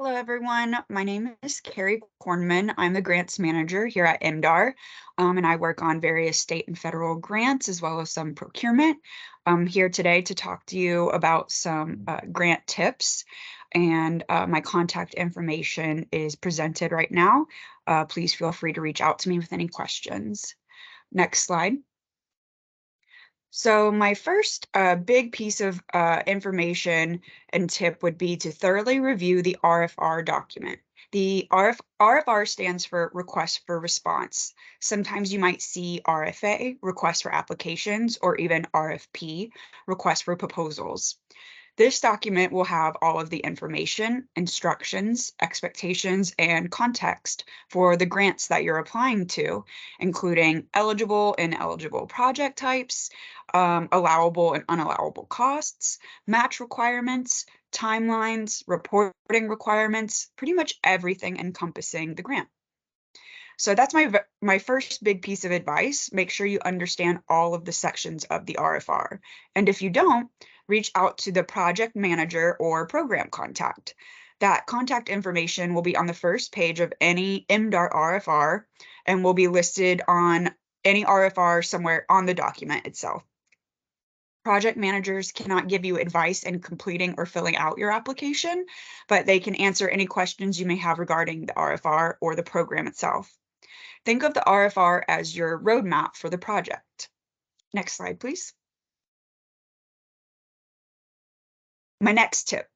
Hello, everyone. My name is Keri Kornman. I'm the grants manager here at MDAR, and I work on various state and federal grants as well as some procurement. I'm here today to talk to you about some grant tips, and my contact information is presented right now. Please feel free to reach out to me with any questions. Next slide. So my first big piece of information and tip would be to thoroughly review the RFR document. The RFR stands for Request for Response. Sometimes you might see RFA, Request for Applications, or even RFP, Request for Proposals. This document will have all of the information, instructions, expectations, and context for the grants that you're applying to, including eligible and ineligible project types, allowable and unallowable costs, match requirements, timelines, reporting requirements, pretty much everything encompassing the grant. So that's my first big piece of advice. Make sure you understand all of the sections of the RFR. And if you don't, reach out to the project manager or program contact. That contact information will be on the first page of any MDAR RFR and will be listed on any RFR somewhere on the document itself. Project managers cannot give you advice in completing or filling out your application, but they can answer any questions you may have regarding the RFR or the program itself. Think of the RFR as your roadmap for the project. Next slide, please. My next tip,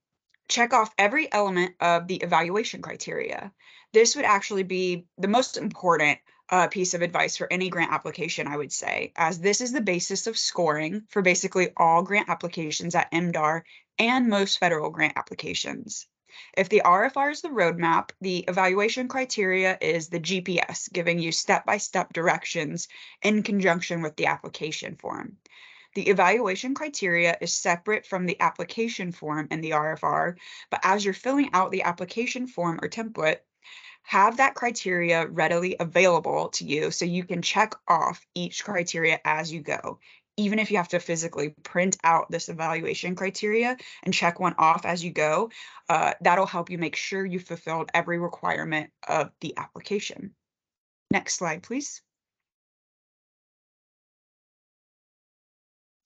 check off every element of the evaluation criteria. This would actually be the most important piece of advice for any grant application, I would say, as this is the basis of scoring for basically all grant applications at MDAR and most federal grant applications. If the RFR is the roadmap, the evaluation criteria is the GPS, giving you step-by-step directions in conjunction with the application form. The evaluation criteria is separate from the application form in the RFR, but as you're filling out the application form or template, have that criteria readily available to you so you can check off each criteria as you go. Even if you have to physically print out this evaluation criteria and check one off as you go, that'll help you make sure you fulfilled every requirement of the application. Next slide, please.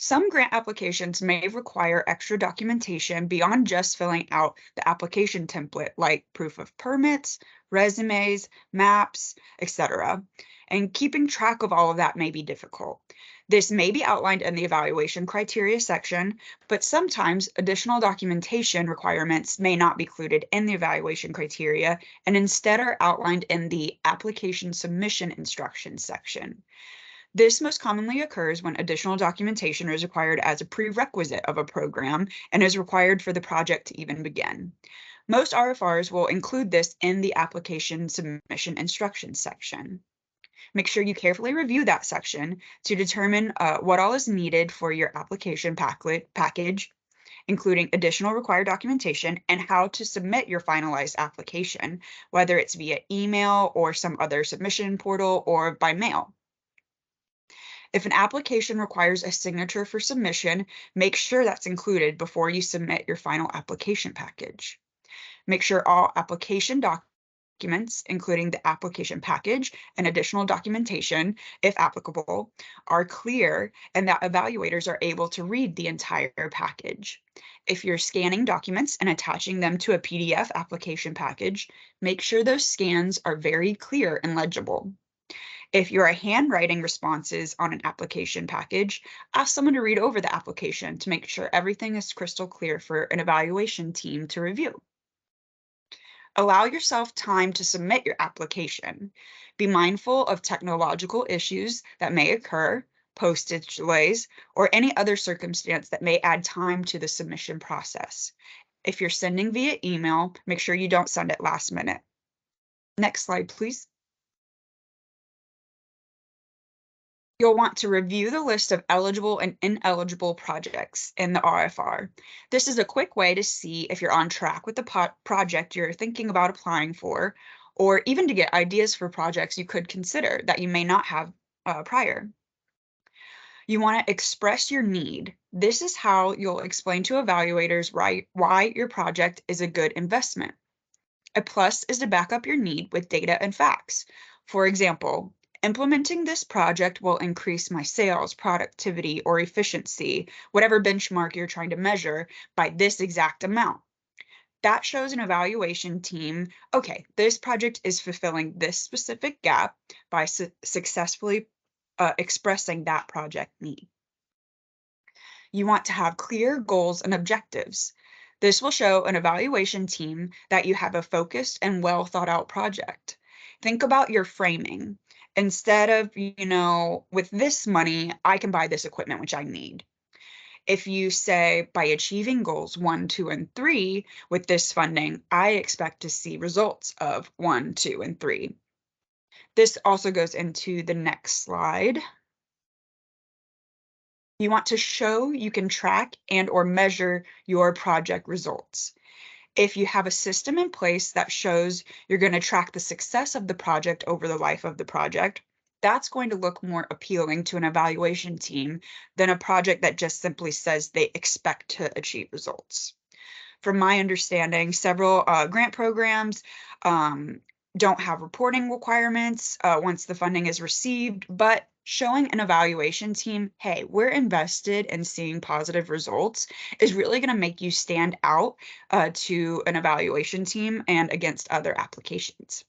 Some grant applications may require extra documentation beyond just filling out the application template, like proof of permits, resumes, maps, etc. And keeping track of all of that may be difficult. This may be outlined in the evaluation criteria section, but sometimes additional documentation requirements may not be included in the evaluation criteria and instead are outlined in the application submission instructions section. This most commonly occurs when additional documentation is required as a prerequisite of a program and is required for the project to even begin. Most RFRs will include this in the application submission instructions section. Make sure you carefully review that section to determine what all is needed for your application package, including additional required documentation and how to submit your finalized application, whether it's via email or some other submission portal or by mail. If an application requires a signature for submission, make sure that's included before you submit your final application package. Make sure all application documents, including the application package and additional documentation, if applicable, are clear and that evaluators are able to read the entire package. If you're scanning documents and attaching them to a PDF application package, make sure those scans are very clear and legible. If you're handwriting responses on an application package, ask someone to read over the application to make sure everything is crystal clear for an evaluation team to review. Allow yourself time to submit your application. Be mindful of technological issues that may occur, postage delays, or any other circumstance that may add time to the submission process. If you're sending via email, make sure you don't send it last minute. Next slide, please. You'll want to review the list of eligible and ineligible projects in the RFR. This is a quick way to see if you're on track with the project you're thinking about applying for, or even to get ideas for projects you could consider that you may not have prior. You want to express your need. This is how you'll explain to evaluators why your project is a good investment. A plus is to back up your need with data and facts. For example, implementing this project will increase my sales, productivity, or efficiency, whatever benchmark you're trying to measure, by this exact amount. That shows an evaluation team, okay, this project is fulfilling this specific gap by successfully expressing that project need. You want to have clear goals and objectives. This will show an evaluation team that you have a focused and well thought out project. Think about your framing. Instead of, with this money, I can buy this equipment, which I need. If you say, by achieving goals 1, 2, and 3 with this funding, I expect to see results of 1, 2, and 3. This also goes into the next slide. You want to show you can track and or measure your project results. If you have a system in place that shows you're going to track the success of the project over the life of the project, that's going to look more appealing to an evaluation team than a project that just simply says they expect to achieve results. From my understanding, several grant programs don't have reporting requirements once the funding is received, but showing an evaluation team, hey, we're invested in seeing positive results, is really going to make you stand out to an evaluation team and against other applications.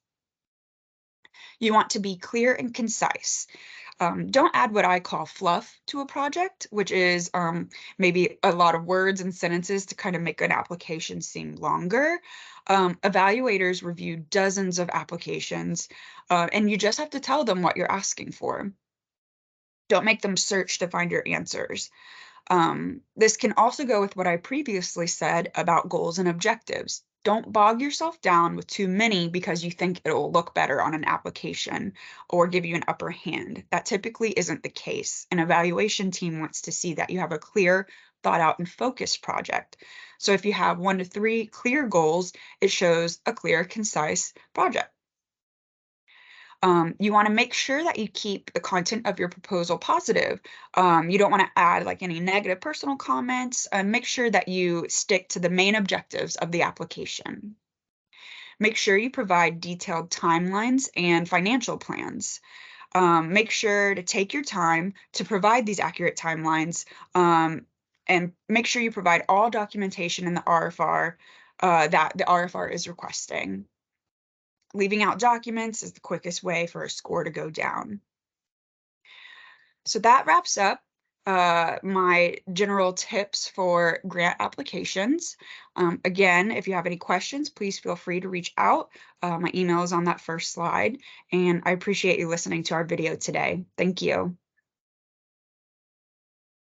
You want to be clear and concise. Don't add what I call fluff to a project, which is maybe a lot of words and sentences to kind of make an application seem longer. Evaluators review dozens of applications, and you just have to tell them what you're asking for. Don't make them search to find your answers. This can also go with what I previously said about goals and objectives. Don't bog yourself down with too many because you think it'll look better on an application or give you an upper hand. That typically isn't the case. An evaluation team wants to see that you have a clear, thought out, and focused project. So if you have 1 to 3 clear goals, it shows a clear, concise project. You want to make sure that you keep the content of your proposal positive. You don't want to add like any negative personal comments. Make sure that you stick to the main objectives of the application. Make sure you provide detailed timelines and financial plans. Make sure to take your time to provide these accurate timelines, and make sure you provide all documentation in the RFR that the RFR is requesting. Leaving out documents is the quickest way for a score to go down. So that wraps up my general tips for grant applications. Again, if you have any questions, please feel free to reach out. My email is on that first slide, and I appreciate you listening to our video today. Thank you.